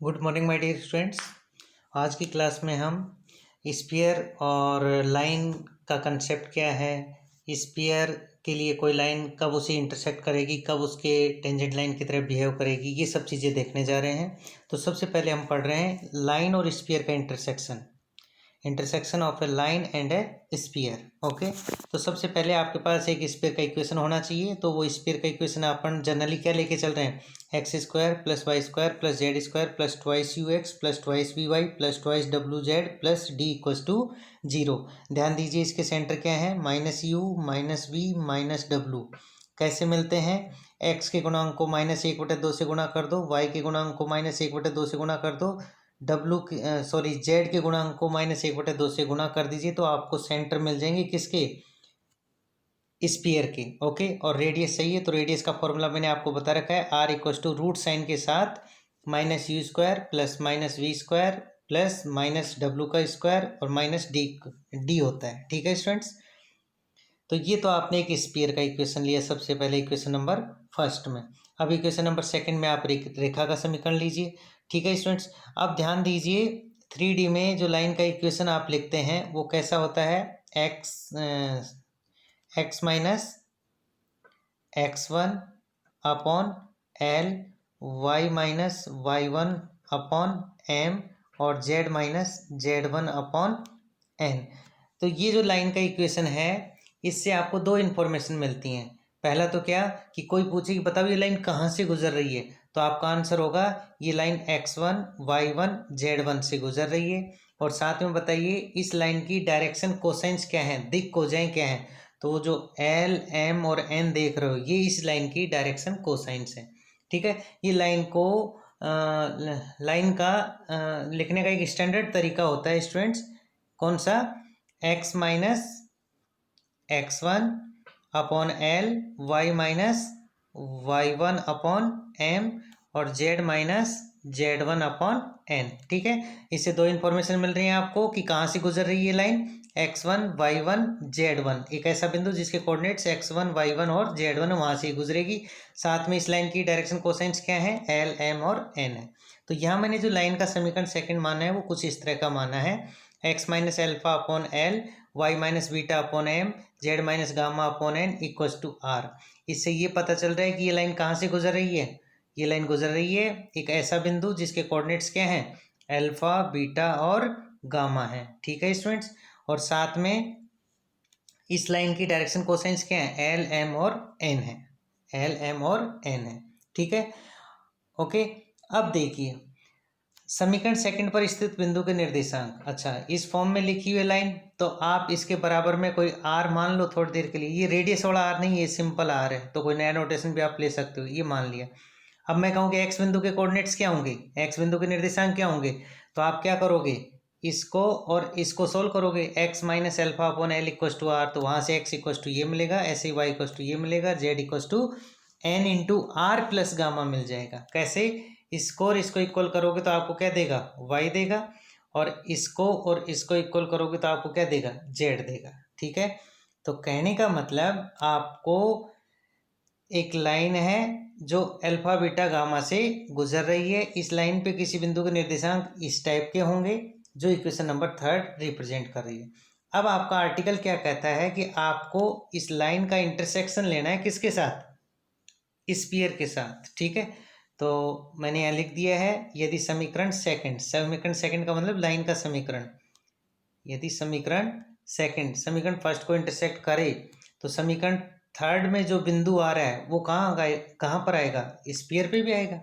Good morning my dear students. आज की class में हम स्फीयर और लाइन का कंसेप्ट क्या है, स्फीयर के लिए कोई लाइन कब उसे इंटरसेक्ट करेगी, कब उसके टेंजेंट लाइन की तरह बिहेव करेगी, ये सब चीज़ें देखने जा रहे हैं। तो सबसे पहले हम पढ़ रहे हैं लाइन और स्फीयर का intersection of A line and A sphere. Okay, तो सबसे पहले आपके पास एक स्फीयर का इक्वेशन होना चाहिए। तो वो स्फीयर का इक्वेशन अपन जनरली क्या लेके चल रहे हैं, x square plus y square plus z square plus twice u x plus twice v y plus twice डब्ल्यू z plus d equals to zero. ध्यान दीजिए इसके सेंटर क्या है, minus u minus v minus डब्ल्यू। कैसे मिलते हैं, एक्स के गुणांक को माइनस एक बटे दो से गुणा कर दो, वाई के गुणांक को माइनस एक बटे दो से गुणा कर दो, जेड के गुणांक को माइनस एक बटे दो से गुणा कर दीजिए, तो आपको सेंटर मिल जाएंगे किसके, स्फीयर के। ओके, और रेडियस चाहिए तो रेडियस का फॉर्मूला मैंने आपको बता रखा है, r equals to root sign के साथ minus u square plus minus v square plus minus डब्ल्यू का स्क्वायर और माइनस डी होता है। ठीक है स्टूडेंट्स, तो ये तो आपने एक स्फीयर का इक्वेशन लिया सबसे पहले, इक्वेशन नंबर फर्स्ट में। अब इक्वेशन नंबर सेकंड में आप रेखा का समीकरण लीजिए। ठीक है स्टूडेंट्स, अब ध्यान दीजिए 3D में जो लाइन का इक्वेशन आप लिखते हैं वो कैसा होता है, x minus x one upon l, y minus y one upon m और z minus z one upon n. तो ये जो लाइन का इक्वेशन है इससे आपको दो इन्फॉर्मेशन मिलती हैं। पहला तो क्या कि कोई पूछे कि बताओ ये लाइन कहाँ से गुजर रही है, तो आपका आंसर होगा ये लाइन x1 y1 z1 से गुजर रही है। और साथ में बताइए इस लाइन की डायरेक्शन कोसाइंस क्या है, दिक् कोजाएं क्या है, तो जो एल एम और एन देख रहे हो ये इस लाइन की डायरेक्शन कोसाइंस है। ठीक है, ये लाइन को लाइन का लिखने का एक स्टैंडर्ड तरीका होता है स्टूडेंट्स, कौन सा, x minus x one upon l, y minus y one upon m और z minus z one upon n. ठीक है, इससे दो इन्फॉर्मेशन मिल रही है आपको कि कहाँ से गुजर रही है line, x one y one z one, एक ऐसा बिंदु जिसके coordinates x one y one और जेड वन वहाँ से गुजरेगी। साथ में इस लाइन की डायरेक्शन कोसाइंस क्या है, एल एम और एन है। तो यहाँ मैंने जो लाइन का समीकरण सेकंड माना है वो कुछ इस तरह का माना है, x minus alpha upon l, y minus beta upon m, z minus gamma upon n equals to r. इससे ये पता चल रहा है कि ये लाइन कहाँ से गुजर रही है, ये लाइन गुजर रही है एक ऐसा बिंदु जिसके कोऑर्डिनेट्स क्या हैं, अल्फा बीटा और गामा है। ठीक है स्टूडेंट्स, और साथ में इस लाइन की डायरेक्शन कोसाइंस क्या है, एल एम और एन है, एल एम और एन है। ठीक है, ओके। अब देखिए समीकरण सेकंड पर स्थित बिंदु के निर्देशांक, अच्छा इस फॉर्म में लिखी हुई लाइन, तो आप इसके बराबर में कोई आर मान लो थोड़ी देर के लिए, ये रेडियस वाला आर नहीं, ये सिंपल आर है, तो कोई नया नोटेशन भी आप ले सकते हो, ये मान लिया। अब मैं कहूँ कि एक्स बिंदु के कोऑर्डिनेट्स क्या होंगे, एक्स बिंदु के निर्देशांक क्या होंगे, तो आप क्या करोगे, इसको और इसको सोल्व करोगे, x minus alpha upon l equals to r, तो वहाँ से एक्स इक्वस टू ये मिलेगा, ऐसे ही वाई इक्वस टू ये मिलेगा, z equals to n into r plus gamma मिल जाएगा। कैसे, इसको और इसको इक्वल करोगे तो आपको क्या देगा, y देगा, और इसको इक्वल करोगे तो आपको क्या देगा, z देगा। ठीक है, तो कहने का मतलब आपको एक लाइन है जो अल्फा बीटा गामा से गुजर रही है, इस लाइन पे किसी बिंदु के निर्देशांक इस टाइप के होंगे जो इक्वेशन नंबर थर्ड रिप्रेजेंट कर रही है। अब आपका आर्टिकल क्या कहता है कि आपको इस लाइन का इंटरसेक्शन लेना है किसके साथ, स्फीयर के साथ। ठीक है, तो मैंने यहाँ लिख दिया है, यदि समीकरण सेकंड का मतलब लाइन का समीकरण, यदि समीकरण फर्स्ट को इंटरसेक्ट करे तो समीकरण थर्ड में जो बिंदु आ रहा है वो कहाँ पर आएगा, स्फीयर पे भी आएगा।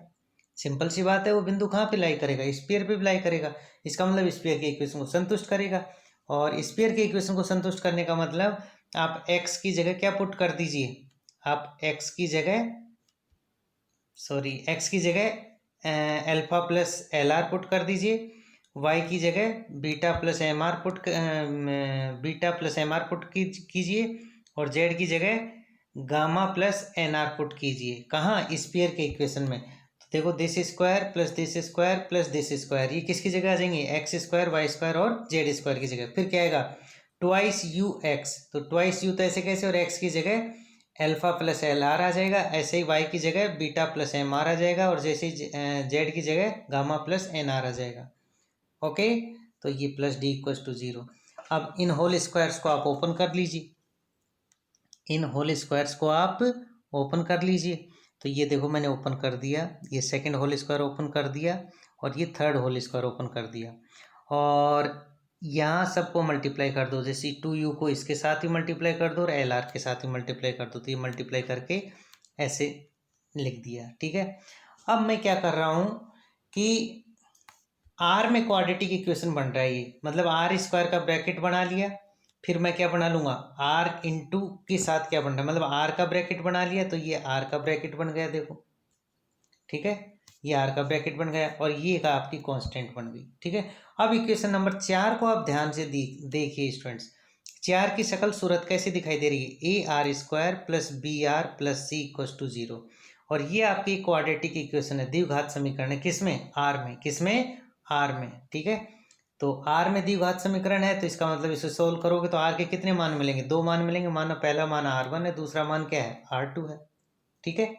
सिंपल सी बात है, वो बिंदु कहाँ पे लाई करेगा, स्फीयर पे भी लाई करेगा। इसका मतलब स्फीयर के इक्वेशन को संतुष्ट करेगा, और स्फीयर के इक्वेशन को संतुष्ट करने का मतलब आप एक्स की जगह क्या पुट कर दीजिए, आप एक्स की जगह alpha plus l r put कर दीजिए, वाई की जगह beta plus m r put कीजिए, और जेड की जगह gamma plus n r put कीजिए। कहाँ, स्फीयर के इक्वेशन में। तो देखो this square plus this square plus this square, ये किसकी जगह आ जाएंगे, एक्स स्क्वायर वाई स्क्वायर और जेड स्क्वायर की जगह। फिर क्या आएगा, ट्वाइस यू एक्स, तो ट्वाइस यू तो ऐसे कैसे, और एक्स की जगह अल्फा प्लस एल आर आ जाएगा, ऐसे ही वाई की जगह बीटा प्लस एम आर आ जाएगा, और जैसे ही जेड की जगह गामा प्लस एन आर आ जाएगा। ओके, तो ये प्लस डी इक्वल्स टू 0। अब इन होल स्क्वायर्स को आप ओपन कर लीजिए, इन होल स्क्वायर्स को आप ओपन कर लीजिए। तो ये देखो मैंने ओपन कर दिया, ये सेकंड होल स्क्वायर ओपन कर दिया, और ये थर्ड होल स्क्वायर ओपन कर दिया, और यहाँ सबको मल्टीप्लाई कर दो। जैसे 2u को इसके साथ ही मल्टीप्लाई कर दो और एल आर के साथ ही मल्टीप्लाई कर दो, तो ये मल्टीप्लाई करके ऐसे लिख दिया। ठीक है, अब मैं क्या कर रहा हूँ कि आर में क्वाड्रेटिक इक्वेशन बन रहा है ये, मतलब आर स्क्वायर का ब्रैकेट बना लिया, फिर मैं क्या बना लूँगा, आर इंटू के साथ क्या बन रहा है, मतलब आर का ब्रैकेट बना लिया, तो ये आर का ब्रैकेट बन गया, देखो। ठीक है, ये आर का ब्रैकेट बन गया, और ये का आपकी कांस्टेंट बन गई। ठीक है, अब इक्वेशन नंबर 4 को आप ध्यान से देखिए स्टूडेंट्स। 4 की शक्ल सूरत कैसी दिखाई दे रही है, a r square plus b r plus c equals to 0, और ये आपकी क्वाड्रेटिक इक्वेशन है, द्विघात समीकरण है। किसमें, आर में। किसमें, आर में। ठीक है, तो आर में द्विघात समीकरण है, तो इसका मतलब इसे सोल्व करोगे तो आर के कितने मान मिलेंगे, 2 मान मिलेंगे। माना पहला मान R1 है, दूसरा मान क्या है, R2 है। ठीक है,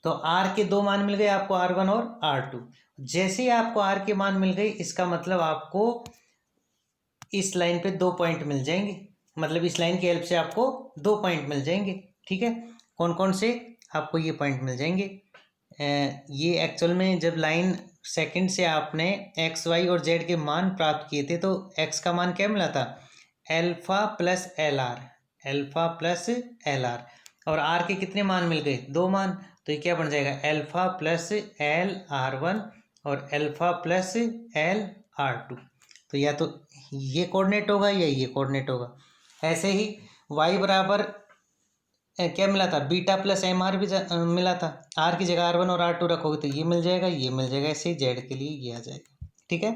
तो आर के 2 मान मिल गए आपको, R1 और R2। जैसे ही आपको आर के मान मिल गए, इसका मतलब आपको इस लाइन पे 2 पॉइंट मिल जाएंगे, मतलब इस लाइन की हेल्प से आपको 2 पॉइंट मिल जाएंगे। ठीक है, कौन कौन से, आपको ये पॉइंट मिल जाएंगे। ये एक्चुअल में जब लाइन सेकंड से आपने एक्स वाई और जेड के मान प्राप्त किए थे, तो एक्स का मान क्या मिला था, alpha plus l are, alpha plus l are, और आर के कितने मान मिल गए, 2 मान, तो ये क्या बन जाएगा, एल्फा प्लस एल R1 और एल्फा प्लस एल R2। तो या तो ये कोऑर्डिनेट होगा या ये कोऑर्डिनेट होगा। ऐसे ही y बराबर क्या मिला था, बीटा प्लस एम आर भी मिला था, आर की जगह R1 और R2 रखोगे तो ये मिल जाएगा, ये मिल जाएगा, ऐसे ही जेड के लिए ये आ जाएगा। ठीक है,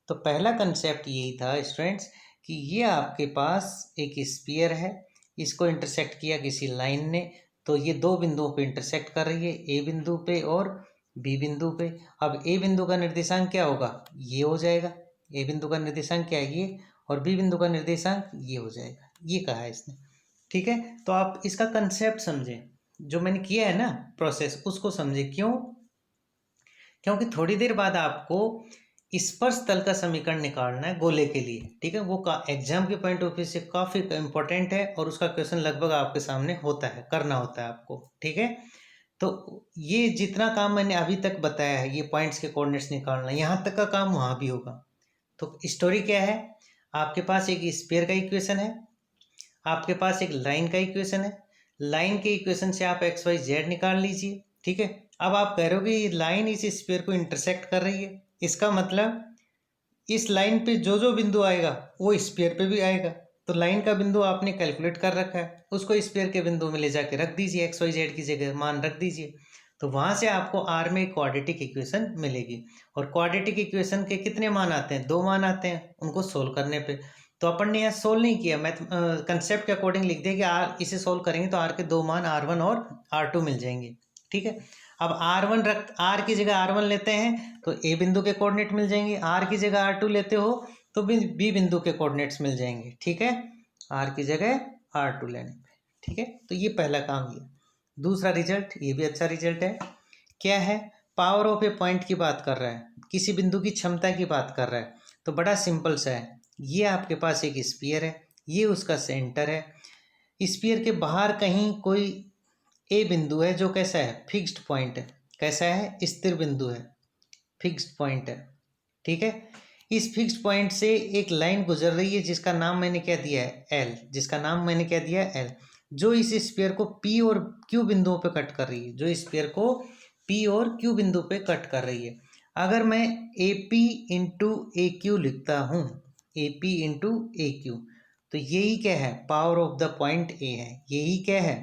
तो पहला कंसेप्ट यही था स्टूडेंट्स कि ये आपके पास एक स्फीयर है, इसको इंटरसेक्ट किया किसी लाइन ने, तो ये 2 बिंदुओं पे इंटरसेक्ट कर रही है, ए बिंदु पे और बी बिंदु पे। अब ए बिंदु का निर्देशांक क्या होगा, ये हो जाएगा, ए बिंदु का निर्देशांक क्या है, ये, और बी बिंदु का निर्देशांक ये हो जाएगा, ये कहा है इसने। ठीक है, तो आप इसका कंसेप्ट समझें, जो मैंने किया है ना प्रोसेस, उसको समझें। क्यों, क्योंकि थोड़ी देर बाद आपको स्पर्श तल का समीकरण निकालना है गोले के लिए। ठीक है, वो का एग्जाम के पॉइंट ऑफ व्यू से काफ़ी इंपॉर्टेंट है, और उसका क्वेश्चन लगभग आपके सामने होता है, करना होता है आपको। ठीक है, तो ये जितना काम मैंने अभी तक बताया है, ये पॉइंट्स के कोऑर्डिनेट्स निकालना, यहाँ तक का काम वहाँ भी होगा। तो स्टोरी क्या है, आपके पास एक स्फीयर का इक्वेशन है, आपके पास एक लाइन का इक्वेशन है, लाइन के इक्वेशन से आप एक्स वाई जेड निकाल लीजिए। ठीक है, अब आप कह रहे हो कि ये लाइन इस स्फीयर को इंटरसेक्ट कर रही है, इसका मतलब इस लाइन पे जो जो बिंदु आएगा वो स्फीयर पे भी आएगा। तो लाइन का बिंदु आपने कैलकुलेट कर रखा है, उसको स्फीयर के बिंदु में ले जाके रख दीजिए, एक्स वाई जेड की जगह मान रख दीजिए, तो वहाँ से आपको आर में क्वाड्रेटिक इक्वेशन मिलेगी। और क्वाड्रेटिक इक्वेशन के कितने मान आते हैं, 2 मान आते हैं, उनको सोल्व करने पे। तो अपन ने यहाँ सोल्व नहीं किया, मैथ कंसेप्ट के अकॉर्डिंग लिख दिया कि आर, इसे सोल्व करेंगे तो आर के 2 मान R1 और R2 मिल जाएंगे। ठीक है, अब आर की जगह R1 लेते हैं तो ए बिंदु के कोऑर्डिनेट मिल जाएंगे, आर की जगह R2 लेते हो तो बी बिंदु के कोऑर्डिनेट्स मिल जाएंगे। ठीक है, आर की जगह R2 लेने पे। ठीक है, तो ये पहला काम ये। दूसरा रिजल्ट, ये भी अच्छा रिजल्ट है, क्या है, पावर ऑफ ए पॉइंट की बात कर रहा है, किसी बिंदु की क्षमता की बात कर रहा है। तो बड़ा सिंपल सा है, ये आपके पास एक स्फीयर है, ये उसका सेंटर है, स्फीयर के बाहर कहीं कोई ए बिंदु है जो कैसा है, फिक्स्ड पॉइंट है, कैसा है, स्थिर बिंदु है, फिक्स्ड पॉइंट है। ठीक है, इस फिक्स्ड पॉइंट से एक लाइन गुजर रही है जिसका नाम मैंने क्या दिया है, एल, जिसका नाम मैंने क्या दिया है, एल, जो इस स्फीयर को पी और क्यू बिंदुओं पे कट कर रही है, जो स्फीयर को पी और क्यू बिंदु पे कट कर रही है। अगर मैं A P into A Q लिखता हूँ, A P into A Q, तो यही क्या है, power of the point A है, यही क्या है,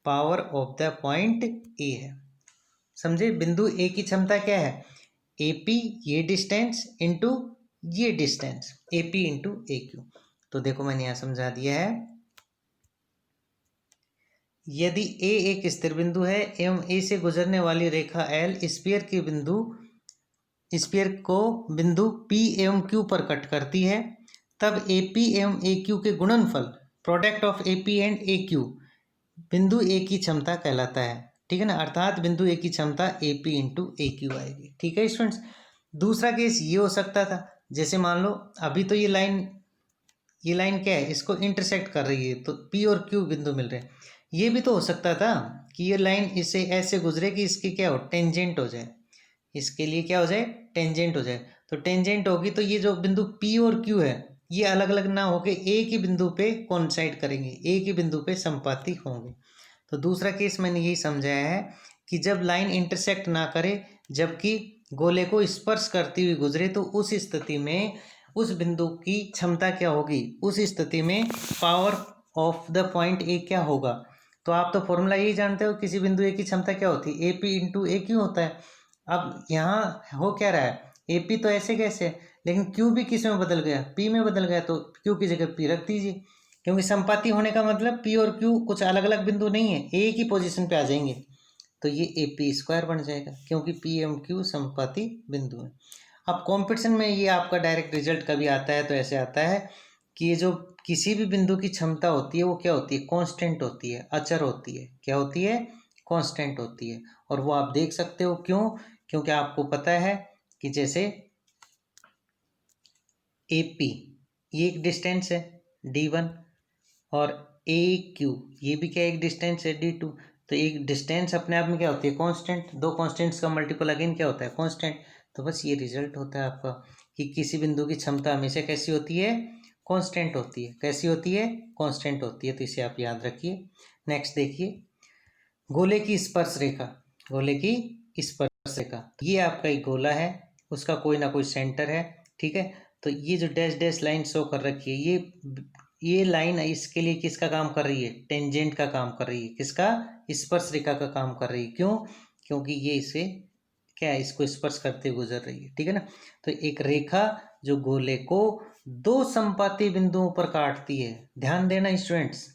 power of the point A है। समझे, बिंदु ए की क्षमता क्या है, ए पी, ये डिस्टेंस इंटू ये distance, A P into A Q. तो देखो मैंने यहाँ समझा दिया है, यदि ए एक स्थिर बिंदु है एवं ए से गुजरने वाली रेखा एल स्फीयर को बिंदु पी एवं क्यू पर कट करती है, तब ए पी एवं ए क्यू के गुणनफल, product of A P and A Q, बिंदु ए की क्षमता कहलाता है, ठीक है ना, अर्थात बिंदु ए की क्षमता A P into A Q आएगी, ठीक है स्टूडेंट्स। दूसरा केस ये हो सकता था, जैसे मान लो अभी तो ये लाइन क्या है, इसको इंटरसेक्ट कर रही है, तो पी और क्यू बिंदु मिल रहे हैं। ये भी तो हो सकता था कि ये लाइन इससे ऐसे गुजरे कि इसकी क्या हो, टेंजेंट हो जाए, इसके लिए क्या हो जाए, टेंजेंट हो जाए। तो टेंजेंट होगी तो ये जो बिंदु पी और क्यू है ये अलग अलग ना होके एक ही बिंदु पे कोइंसाइड करेंगे, एक ही बिंदु पे संपाती होंगे। तो दूसरा केस मैंने यही समझाया है कि जब लाइन इंटरसेक्ट ना करे जबकि गोले को स्पर्श करती हुई गुजरे, तो उस स्थिति में उस बिंदु की क्षमता क्या होगी, उस स्थिति में power of the point A क्या होगा। तो आप तो फॉर्मूला यही जानते हो, किसी बिंदु ए की क्षमता क्या होती है, A P into A Q होता है। अब यहाँ हो क्या रहा है, ए पी तो ऐसे कैसे, लेकिन क्यू भी किस में बदल गया, पी में बदल गया, तो क्यू की जगह पी रख दीजिए, क्योंकि संपाती होने का मतलब पी और क्यू कुछ अलग अलग बिंदु नहीं है, एक ही पोजीशन पे आ जाएंगे, तो ये ए पी स्क्वायर बन जाएगा, क्योंकि पी एम क्यू संपाती बिंदु है। अब कंपटीशन में ये आपका डायरेक्ट रिजल्ट कभी आता है तो ऐसे आता है कि ये जो किसी भी बिंदु की क्षमता होती है वो क्या होती है, कांस्टेंट होती है, अचर होती है, क्या होती है, कांस्टेंट होती है। और वो आप देख सकते हो, क्यों, क्योंकि आपको पता है कि जैसे ए पी ये एक डिस्टेंस है d1 और ए क्यू ये भी क्या एक डिस्टेंस है d2। तो एक डिस्टेंस अपने आप में क्या होती है, कांस्टेंट, दो कांस्टेंट्स का मल्टीपल अगेन क्या होता है, कांस्टेंट। तो बस ये रिजल्ट होता है आपका कि किसी बिंदु की क्षमता हमेशा कैसी होती है, कांस्टेंट होती है, कैसी होती है, कांस्टेंट होती है। तो इसे आप याद रखिए। नेक्स्ट देखिए, गोले की स्पर्श रेखा, गोले की स्पर्श रेखा, ये आपका एक गोला है, उसका कोई ना कोई सेंटर है, ठीक है। तो ये जो डैश डैश लाइन शो कर रखी है, ये लाइन इसके लिए किसका काम कर रही है, टेंजेंट का काम कर रही है, किसका, स्पर्श रेखा का काम कर रही है। क्यों, क्योंकि ये इसे क्या है, इसको स्पर्श करते हुए गुजर रही है, ठीक है ना। तो एक रेखा जो गोले को दो संपाती बिंदुओं पर काटती है, ध्यान देना स्टूडेंट्स,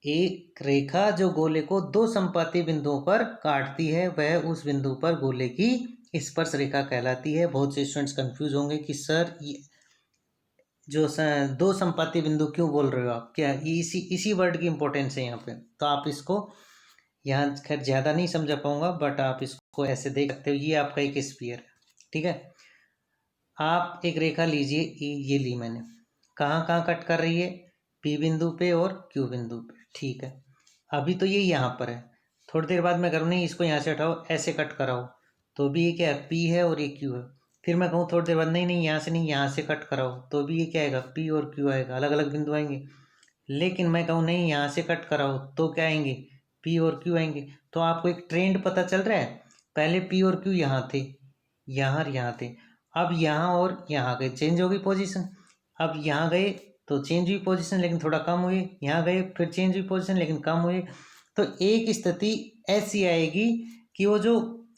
एक रेखा जो गोले को दो संपाती बिंदुओं पर काटती है वह उस बिंदु पर गोले की स्पर्श रेखा कहलाती है। बहुत से स्टूडेंट्स कंफ्यूज होंगे कि सर ये जो दो संपाती बिंदु क्यों बोल रहे हो आप, क्या ये इसी वर्ड की इंपॉर्टेंस है यहाँ पे। तो आप इसको यहाँ खैर ज़्यादा नहीं समझा पाऊंगा, बट आप इसको ऐसे देख सकते हो, ये आपका एक स्फीयर है, ठीक है। आप एक रेखा लीजिए, ये ली मैंने, कहाँ कहाँ कट कर रही है, पी बिंदु पे और क्यू बिंदु पे, ठीक है। अभी तो ये यहाँ पर है, थोड़ी देर बाद मैं करूँ नहीं इसको यहाँ से हटाओ, ऐसे कट कराओ, तो भी ये क्या है, पी है और ये क्यू है। फिर मैं कहूँ थोड़ी देर बाद नहीं नहीं यहाँ से नहीं, यहाँ से कट कराओ, तो भी ये क्या आएगा, पी और क्यू आएगा, अलग अलग बिंदु आएंगे। लेकिन मैं कहूँ नहीं यहाँ से कट कराओ, तो क्या आएंगे, पी और क्यू आएंगे। तो आपको एक ट्रेंड पता चल रहा है, पहले पी और क्यू यहाँ थे, यहाँ और यहाँ थे, अब यहाँ और यहाँ गए, चेंज हो गई पोजीशन। अब यहाँ गए तो चेंज हुई पोजीशन लेकिन थोड़ा कम हुई, यहाँ गए फिर चेंज हुई पोजीशन लेकिन कम हुई। तो एक स्थिति ऐसी आएगी कि वो जो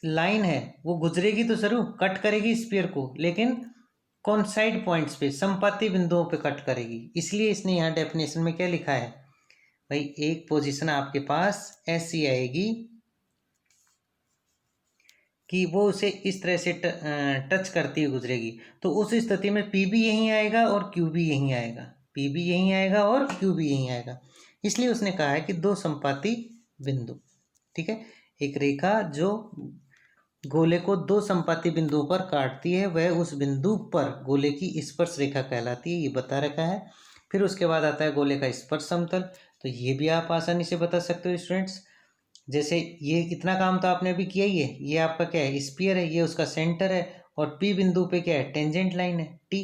लाइन है वो गुजरेगी तो जरूर, कट करेगी स्फीयर को, लेकिन कौन साइड पॉइंट्स पे, संपाती बिंदुओं पे कट करेगी। इसलिए इसने यहाँ डेफिनेशन में क्या लिखा है भाई, एक पोजीशन आपके पास ऐसी आएगी कि वो उसे इस तरह से टच करती हुई गुजरेगी। तो उस स्थिति में पी भी यहीं आएगा और क्यू भी यहीं आएगा, पी भी यहीं आएगा और क्यू भी यहीं आएगा। इसलिए उसने कहा है कि दो संपाती बिंदु, ठीक है। एक रेखा जो गोले को दो संपाती बिंदुओं पर काटती है वह उस बिंदु पर गोले की स्पर्श रेखा कहलाती है, ये बता रखा है। फिर उसके बाद आता है गोले का स्पर्श समतल। तो ये भी आप आसानी से बता सकते हो स्टूडेंट्स। जैसे ये इतना काम तो आपने अभी किया ही है, ये आपका क्या है, स्फीयर है, ये उसका सेंटर है, और पी बिंदु पे क्या है, टेंजेंट लाइन है टी।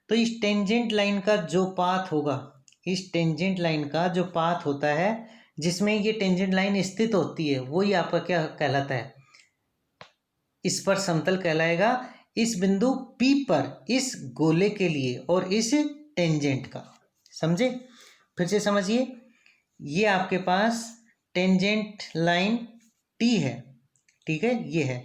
तो इस टेंजेंट लाइन का जो पाथ होगा, इस टेंजेंट लाइन का जो पाथ होता है जिसमें ये टेंजेंट लाइन स्थित होती है, वही आपका क्या कहलाता है, स्पर्श समतल कहलाएगा। इस बिंदु P पर इस गोले के लिए और इस टेंजेंट का, समझे, फिर से समझिए, ये आपके पास टेंजेंट लाइन T है, ठीक है, ये है।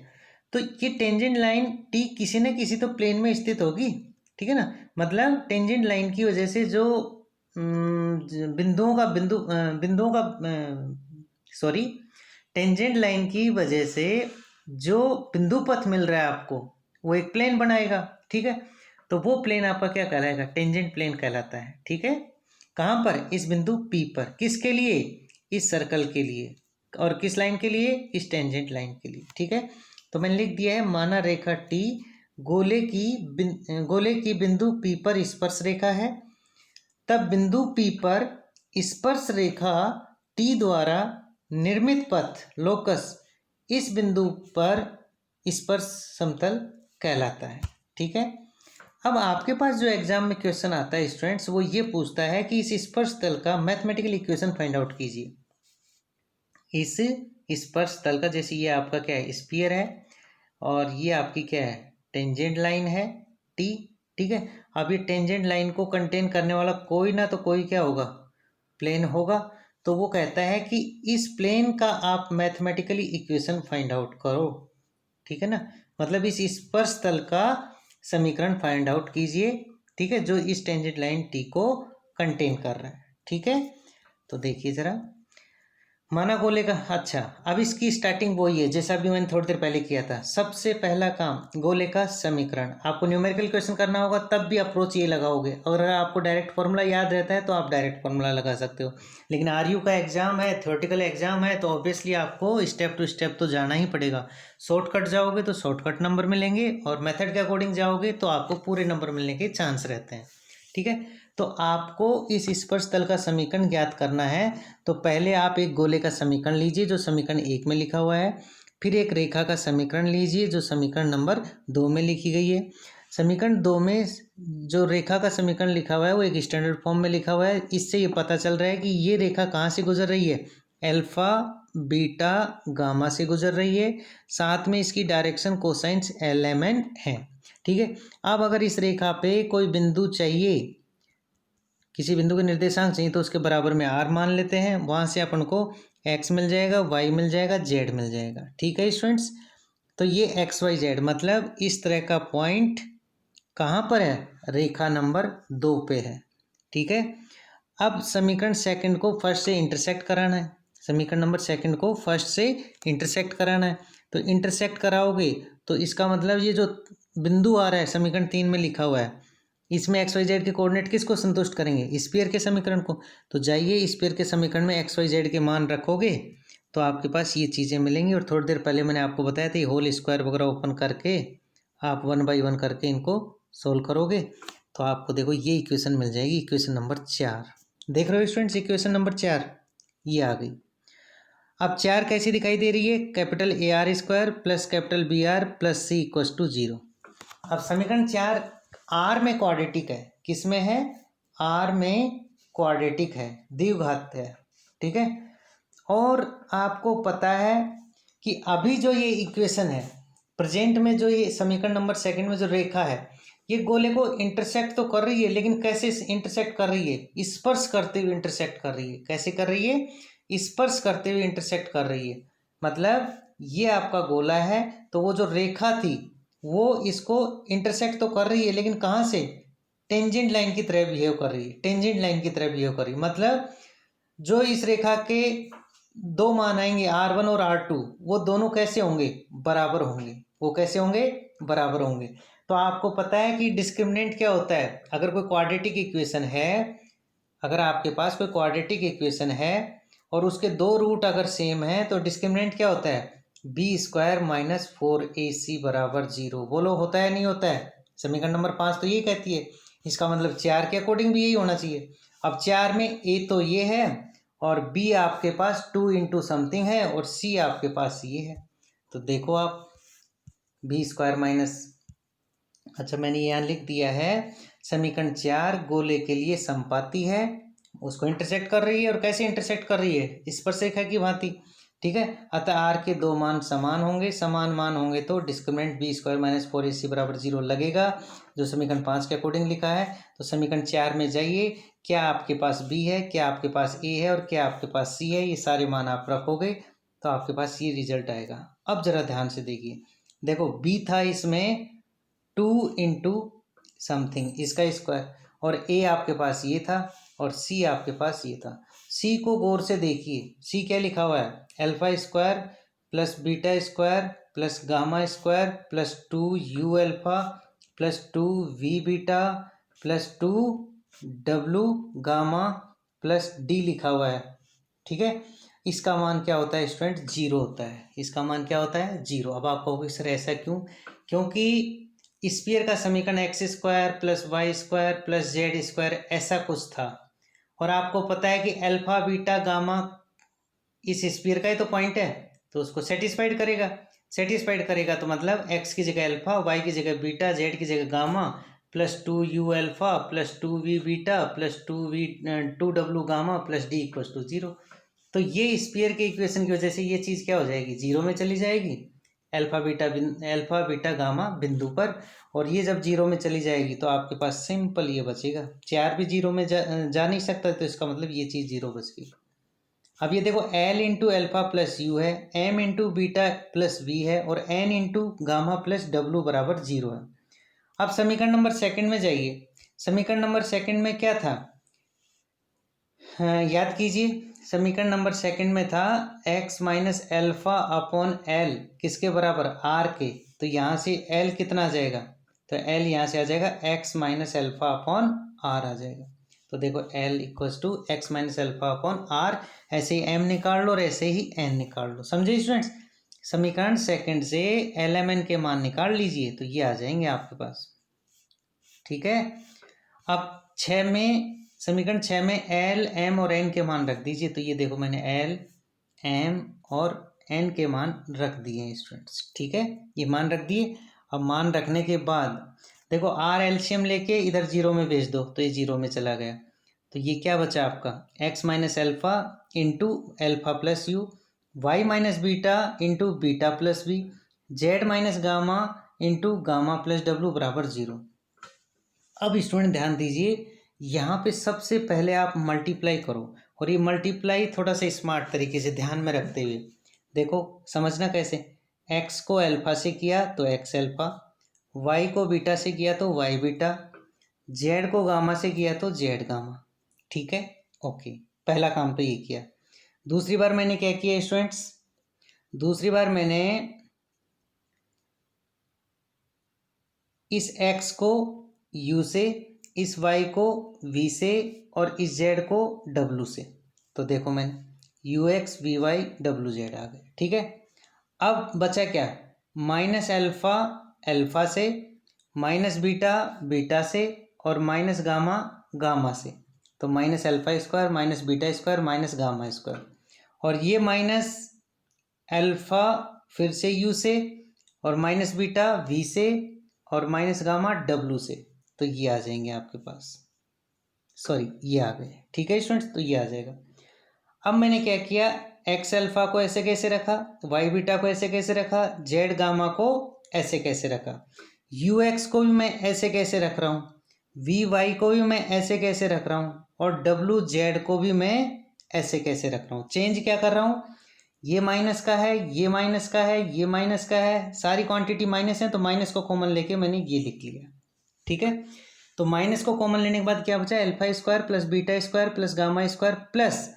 तो ये टेंजेंट लाइन T किसी न किसी तो प्लेन में स्थित होगी, ठीक है ना। मतलब टेंजेंट लाइन की वजह से जो बिंदुओं का सॉरी, टेंजेंट लाइन की वजह से जो बिंदु पथ मिल रहा है आपको वो एक प्लेन बनाएगा, ठीक है। तो वो प्लेन आपका क्या कहलाएगा, टेंजेंट प्लेन कहलाता है, ठीक है। कहाँ पर, इस बिंदु P पर, किसके लिए, इस सर्कल के लिए, और किस लाइन के लिए, इस टेंजेंट लाइन के लिए। ठीक है, तो मैंने लिख दिया है माना रेखा टी गोले की बिंदु पी पर स्पर्श रेखा है, तब बिंदु पी पर स्पर्श रेखा टी द्वारा निर्मित पथ लोकस इस बिंदु पर स्पर्श समतल कहलाता है। ठीक है, अब आपके पास जो एग्जाम में क्वेश्चन आता है स्टूडेंट्स, वो ये पूछता है कि इस स्पर्श तल का मैथमेटिकल इक्वेशन फाइंड आउट कीजिए। इस स्पर्श तल का, जैसे ये आपका क्या है, स्फीयर है, और ये आपकी क्या है, टेंजेंट लाइन है टी। ठीक है, अब ये टेंजेंट लाइन को कंटेन करने वाला कोई ना तो कोई क्या होगा, प्लेन होगा। तो वो कहता है कि इस प्लेन का आप मैथमेटिकली इक्वेशन फाइंड आउट करो। ठीक है ना, मतलब इस स्पर्श तल का समीकरण फाइंड आउट कीजिए। ठीक है, जो इस टेंजेंट लाइन टी को कंटेन कर रहा है। ठीक है, तो देखिए जरा, माना गोले का, अच्छा अब इसकी स्टार्टिंग वही है जैसा अभी मैंने थोड़ी देर पहले किया था। सबसे पहला काम गोले का समीकरण, आपको न्यूमेरिकल क्वेश्चन करना होगा तब भी अप्रोच ये लगाओगे। अगर आपको डायरेक्ट फॉर्मूला याद रहता है तो आप डायरेक्ट फॉर्मूला लगा सकते हो, लेकिन आरयू का एग्जाम है, थ्योरेटिकल एग्जाम है, तो ऑब्वियसली आपको स्टेप टू स्टेप तो जाना ही पड़ेगा। शॉर्टकट जाओगे तो शॉर्टकट नंबर मिलेंगे, और मेथड के अकॉर्डिंग जाओगे तो आपको पूरे नंबर मिलने के चांस रहते हैं। ठीक है, तो आपको इस स्पर्श तल का समीकरण ज्ञात करना है। तो पहले आप एक गोले का समीकरण लीजिए जो समीकरण 1 में लिखा हुआ है, फिर एक रेखा का समीकरण लीजिए जो समीकरण नंबर 2 में लिखी गई है। समीकरण 2 में जो रेखा का समीकरण लिखा हुआ है वो एक स्टैंडर्ड फॉर्म में लिखा हुआ है। इससे ये पता चल रहा है कि ये रेखा कहाँ से गुजर रही है, अल्फा बीटा गामा से गुजर रही है, साथ में इसकी डायरेक्शन कोसाइंस LMN है। ठीक है, अब अगर इस रेखा पे कोई बिंदु चाहिए, किसी बिंदु के निर्देशांक चाहिए, तो उसके बराबर में r मान लेते हैं, वहाँ से अपन को x मिल जाएगा, y मिल जाएगा, z मिल जाएगा। ठीक है स्टूडेंट्स, तो ये XYZ मतलब इस तरह का पॉइंट कहाँ पर है, रेखा नंबर 2 पे है। ठीक है, अब समीकरण सेकंड को फर्स्ट से इंटरसेक्ट कराना है, समीकरण नंबर सेकंड को फर्स्ट से इंटरसेक्ट कराना है। तो इंटरसेक्ट कराओगे तो इसका मतलब ये जो बिंदु आ रहा है समीकरण 3 में लिखा हुआ है, इसमें XYZ के कोऑर्डिनेट किसको संतुष्ट करेंगे, स्फीयर के समीकरण को। तो जाइए स्फीयर के समीकरण में XYZ के मान रखोगे तो आपके पास ये चीज़ें मिलेंगी। और थोड़ी देर पहले मैंने आपको बताया था, ये होल स्क्वायर वगैरह ओपन करके आप 1 बाई 1 करके इनको सोल्व करोगे तो आपको देखो ये इक्वेशन मिल जाएगी, इक्वेशन नंबर 4। देख रहे हो स्टूडेंट्स, इक्वेशन नंबर 4 ये आ गई। अब 4 कैसी दिखाई दे रही है, capital AR square plus capital BR plus C equals to 0। अब समीकरण 4 R में क्वाड्रेटिक है, किस में है, R में क्वाड्रेटिक है, द्विघात है। ठीक है, और आपको पता है कि अभी जो ये इक्वेशन है प्रेजेंट में, जो ये समीकरण नंबर सेकंड में जो रेखा है, ये गोले को इंटरसेक्ट तो कर रही है, लेकिन कैसे इंटरसेक्ट कर रही है, स्पर्श करते हुए इंटरसेक्ट कर रही है। कैसे कर रही है, स्पर्श करते हुए इंटरसेक्ट कर रही है। मतलब ये आपका गोला है, तो वो जो रेखा थी वो इसको इंटरसेक्ट तो कर रही है, लेकिन कहाँ से, टेंजेंट लाइन की तरह बिहेव कर रही है, टेंजेंट लाइन की तरह बिहेव कर रही है। मतलब जो इस रेखा के दो मान आएंगे R1 और R2, वो दोनों कैसे होंगे, बराबर होंगे। वो कैसे होंगे, बराबर होंगे। तो आपको पता है कि डिस्क्रिमिनेंट क्या होता है, अगर कोई क्वाड्रेटिक इक्वेशन है, अगर आपके पास कोई क्वाड्रेटिक इक्वेशन है और उसके दो रूट अगर सेम है तो डिस्क्रिमिनेंट क्या होता है, B² माइनस 4AC बराबर 0। बोलो होता है नहीं होता है, समीकरण नंबर 5 तो ये कहती है। इसका मतलब 4 के अकॉर्डिंग भी यही होना चाहिए। अब 4 में A तो ये है और B आपके पास 2 इंटू समथिंग है और C आपके पास ये है। तो देखो आप B² माइनस, अच्छा मैंने यहाँ लिख दिया है, समीकरण 4 गोले के लिए समपाती है, उसको इंटरसेक्ट कर रही है। और कैसे इंटरसेक्ट कर रही है, स्पर्शरेखा की भांति। ठीक है, अतः R के दो मान समान होंगे, समान मान होंगे तो डिस्क्रिमिनेंट B² माइनस 4AC बराबर 0 लगेगा, जो समीकरण 5 के अकॉर्डिंग लिखा है। तो समीकरण 4 में जाइए, क्या आपके पास B है, क्या आपके पास A है और क्या आपके पास C है, ये सारे मान आप रखोगे तो आपके पास ये रिजल्ट आएगा। अब जरा ध्यान से देखिए, देखो B था इसमें 2 इंटू समथिंग इसका स्क्वायर, और A आपके पास ये था और C आपके पास ये था। C को गौर से देखिए, C क्या लिखा हुआ है, α² plus β² plus γ² plus 2u α plus 2v β plus 2w γ plus d लिखा हुआ है। ठीक है। इसका मान क्या होता है स्टूडेंट, जीरो होता है। इसका मान क्या होता है, जीरो। अब आप कहोगे सर ऐसा क्यों, क्योंकि स्फीयर का समीकरण x square plus y square plus z square ऐसा कुछ था, और आपको पता है कि अल्फा बीटा गामा इस स्फीयर का ही तो पॉइंट है, तो उसको सेटिस्फाइड करेगा। सेटिस्फाइड करेगा तो मतलब एक्स की जगह अल्फा, वाई की जगह बीटा, जेड की जगह gamma, plus 2u alpha plus 2v beta plus 2w gamma plus d equal to zero. तो ये स्फीयर के इक्वेशन की वजह से ये चीज़ क्या हो जाएगी, जीरो में चली जाएगी, अल्फा बीटा गामा बिंदु पर। और ये जब जीरो में चली जाएगी तो आपके पास सिंपल ये बचेगा, चार भी जीरो में जा नहीं सकता, तो इसका मतलब ये चीज़ जीरो बच गई। अब ये देखो L into alpha plus u है, M into beta plus v है, और N इंटू गामा प्लस डब्लू बराबर जीरो है। अब समीकरण नंबर सेकंड में जाइए। समीकरण नंबर सेकंड में क्या था, याद कीजिए। समीकरण नंबर सेकंड में था x minus alpha upon L किसके बराबर, r के। तो यहाँ से l कितना आ जाएगा, तो l यहाँ से आ जाएगा x minus alpha upon r आ जाएगा। तो देखो l equals to x minus alpha upon r, ऐसे ही m निकाल लो और ऐसे ही n निकाल लो। समझे स्टूडेंट्स, समीकरण सेकंड से lmn के मान निकाल लीजिए तो ये आ जाएंगे आपके पास। ठीक है। अब समीकरण 6 में एल एम और एन के मान रख दीजिए। तो ये देखो मैंने एल एम और एन के मान रख दिए हैं स्टूडेंट्स। ठीक है, ये मान रख दिए। अब मान रखने के बाद देखो आर एलसीएम लेके इधर जीरो में भेज दो तो ये जीरो में चला गया। तो ये क्या बचा आपका, x minus alpha into alpha plus u, y minus beta into beta plus v, z minus gamma into gamma plus डब्लू बराबर जीरो। अब स्टूडेंट ध्यान दीजिए, यहाँ पे सबसे पहले आप मल्टीप्लाई करो, और ये मल्टीप्लाई थोड़ा सा स्मार्ट तरीके से ध्यान में रखते हुए देखो, समझना कैसे। x को अल्फा से किया तो x अल्फा, y को बीटा से किया तो y बीटा, z को गामा से किया तो z गामा। ठीक है, ओके, पहला काम तो ये किया। दूसरी बार मैंने क्या किया स्टूडेंट्स, दूसरी बार मैंने इस x को u से, इस y को v से और इस z को w से। तो देखो मैंने यू एक्स वी वाई डब्ल्यू जेड आ गए। ठीक है, अब बचा क्या, माइनस अल्फा अल्फा से, माइनस बीटा बीटा से, और माइनस गामा गामा से। तो minus alpha square minus beta square minus gamma square, और ये माइनस अल्फा फिर से यू से, और माइनस बीटा वी से, और माइनस गामा डब्लू से। तो ये आ जाएंगे आपके पास, सॉरी ये आ गए। ठीक है स्टूडेंट्स, तो ये आ जाएगा। अब मैंने क्या किया, एक्स अल्फा को ऐसे कैसे रखा, वाई बीटा को ऐसे कैसे रखा, जेड गामा को ऐसे कैसे रखा, यू एक्स को भी मैं ऐसे कैसे रख रहा हूँ, वी वाई को भी मैं ऐसे कैसे रख रहा हूँ, और डब्लू जेड को भी मैं ऐसे कैसे रख रहा हूँ। चेंज क्या कर रहा हूँ, ये माइनस का है, ये माइनस का है, ये माइनस का है, सारी क्वांटिटी माइनस है, तो माइनस को कॉमन लेके मैंने ये लिख लिया। ठीक है, तो माइनस को कॉमन लेने के बाद क्या बचा, alpha square plus beta square plus gamma square plus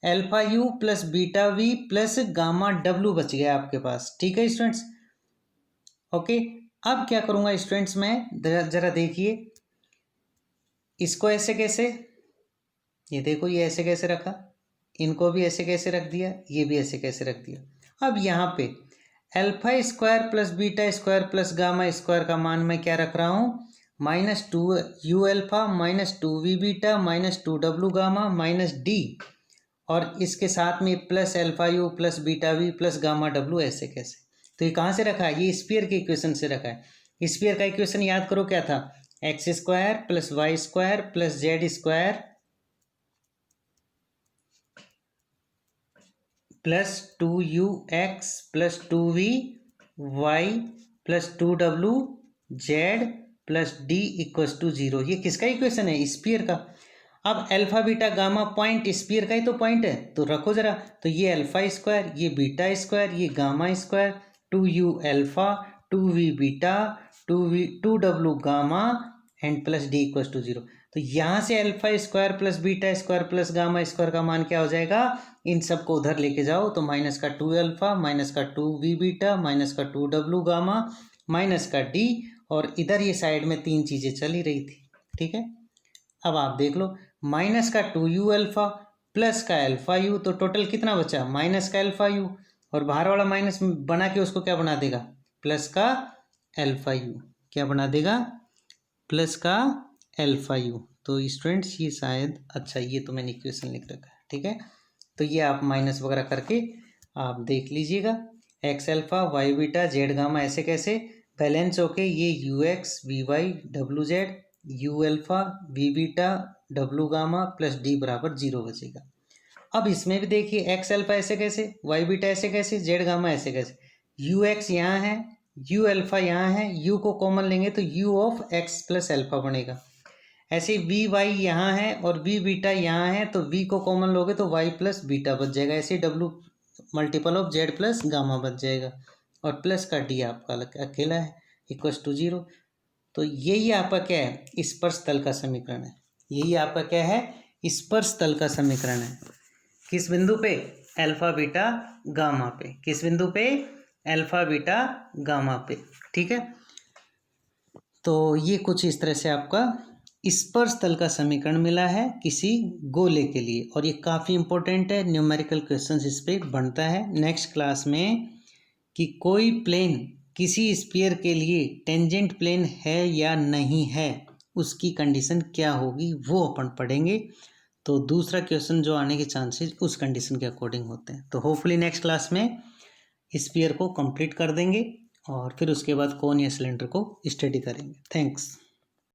alpha u plus beta V plus gamma W बच गया आपके पास। ठीक है स्टूडेंट्स, ओके। अब क्या करूंगा स्टूडेंट्स, मैं जरा देखिए, इसको ऐसे कैसे, ये देखो ये ऐसे कैसे रखा, इनको भी ऐसे कैसे रख दिया, ये भी ऐसे कैसे रख दिया। अब यहाँ पे alpha square plus beta square plus gamma square का मान मैं क्या रख रहा हूँ, minus 2u alpha minus 2v beta minus 2w gamma minus d, और इसके साथ में plus alpha u plus beta V plus gamma W ऐसे कैसे। तो ये कहाँ से रखा है, ये स्फीयर के इक्वेशन से रखा है। स्फीयर का इक्वेशन याद करो क्या था, x square plus y square plus z square plus 2ux plus 2vy plus 2wz plus d equals to zero. ये किसका इक्वेशन है, स्फीयर का। अब alpha beta gamma point sphere का ही तो पॉइंट है, तो रखो जरा। तो ये अल्फा स्क्वायर, ये बीटा स्क्वायर, ये gamma square, 2u alpha 2v beta 2w gamma and plus d equals to zero. तो यहाँ से alpha square plus beta square plus gamma square का मान क्या हो जाएगा, इन सबको उधर लेके जाओ तो माइनस का 2 अल्फा माइनस का 2v बीटा माइनस का 2w गामा माइनस का d, और इधर ये साइड में तीन चीज़ें चल ही रही थी। ठीक है, अब आप देख लो, माइनस का 2u अल्फा प्लस का अल्फा यू, तो टोटल कितना बचा, माइनस का अल्फा यू, और बाहर वाला माइनस बना के उसको क्या बना देगा, प्लस का अल्फा यू, क्या बना देगा, प्लस का अल्फा यू। तो स्टूडेंट्स ये शायद, अच्छा ये तो मैंने इक्वेशन लिख रखा है, ठीक है, तो ये आप माइनस वगैरह करके आप देख लीजिएगा। X alpha Y beta Z gamma ऐसे कैसे बैलेंस होके ये you x v Y W Z you alpha V beta W gamma plus D बराबर 0 बचेगा। अब इसमें भी देखिए एक्स अल्फा ऐसे कैसे, वाई बीटा ऐसे कैसे, जेड गामा ऐसे कैसे, यू एक्स यहाँ है, यू अल्फा यहाँ है, यू को कॉमन लेंगे तो you of x plus alpha बनेगा। ऐसे वी वाई यहाँ है और वी बीटा यहाँ है, तो वी को कॉमन लोगे तो वाई प्लस बीटा बच जाएगा। ऐसे W multiple of Z plus gamma बच जाएगा, और प्लस का डी आपका अकेला है इक्वस टू 0। तो यही आपका क्या है, स्पर्श तल का समीकरण है। यही आपका क्या है, स्पर्श तल का समीकरण है। किस बिंदु पे, अल्फा बीटा गामा पे, किस बिंदु पे, अल्फा बीटा गामा पे, ठीक है। तो ये कुछ इस तरह से आपका स्पर्श तल का समीकरण मिला है किसी गोले के लिए, और ये काफ़ी इंपॉर्टेंट है, न्यूमेरिकल क्वेश्चंस इस पे बनता है नेक्स्ट क्लास में, कि कोई प्लेन किसी स्फीयर के लिए टेंजेंट प्लेन है या नहीं है, उसकी कंडीशन क्या होगी वो अपन पढ़ेंगे। तो दूसरा क्वेश्चन जो आने के चांसेस उस कंडीशन के अकॉर्डिंग होते हैं। तो होपफुली नेक्स्ट क्लास में स्फीयर को कंप्लीट कर देंगे और फिर उसके बाद कोन या सिलेंडर को स्टडी करेंगे। थैंक्स।